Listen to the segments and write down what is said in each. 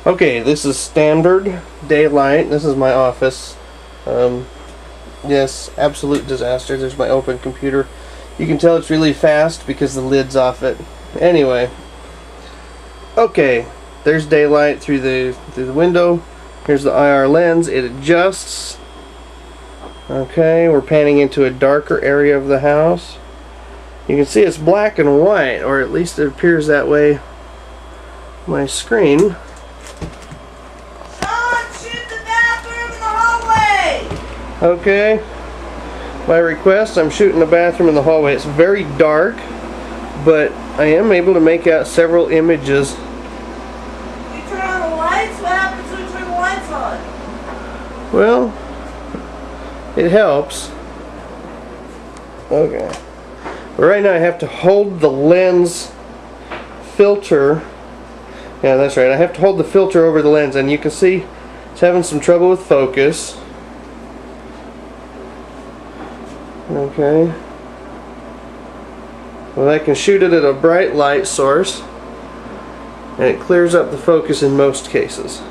Okay, this is standard daylight. This is my office. Yes, absolute disaster. There's my open computer. You can tell it's really fast because the lid's off it. Anyway. Okay, there's daylight through the window. Here's the IR lens. It adjusts. Okay, we're panning into a darker area of the house. You can see it's black and white, or at least it appears that way on my screen. Okay, by request I'm shooting the bathroom in the hallway. It's very dark, but I am able to make out several images. You turn on the lights? What happens when you turn the lights on? Well, it helps. Okay, but right now I have to hold the lens filter. Yeah, that's right, I have to hold the filter over the lens, and you can see it's having some trouble with focus. Okay. Well, I can shoot it at a bright light source, and it clears up the focus in most cases.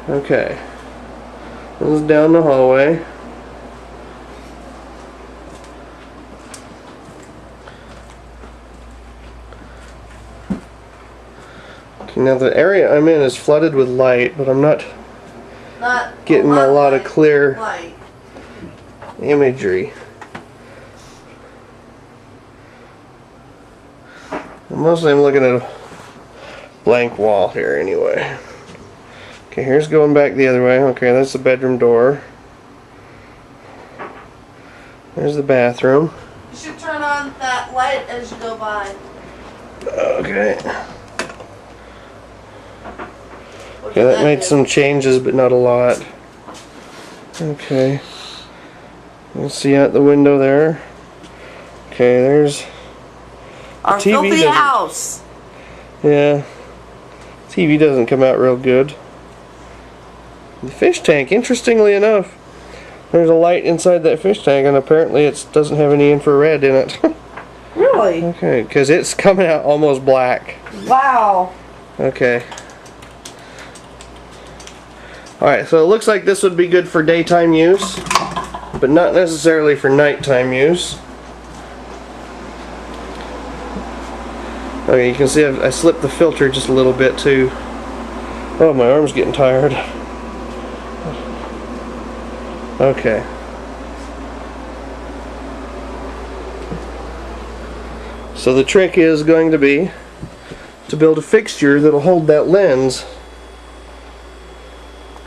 Okay. This is down the hallway. Okay, now the area I'm in is flooded with light, but I'm not getting a lot of clear light. Imagery. Mostly I'm looking at a blank wall here anyway. Okay, here's going back the other way. Okay, that's the bedroom door. There's the bathroom. You should turn on that light as you go by. Okay. Okay, that made some changes, but not a lot. Okay. Let's see out the window there. Okay, there's our TV filthy house. Yeah, TV doesn't come out real good. The fish tank, interestingly enough, there's a light inside that fish tank, and apparently it doesn't have any infrared in it. Really? Okay, because it's coming out almost black. Wow. Okay. Alright, so it looks like this would be good for daytime use, but not necessarily for nighttime use. Okay, you can see I slipped the filter just a little bit too. Oh, my arm's getting tired. Okay. So the trick is going to be to build a fixture that'll hold that lens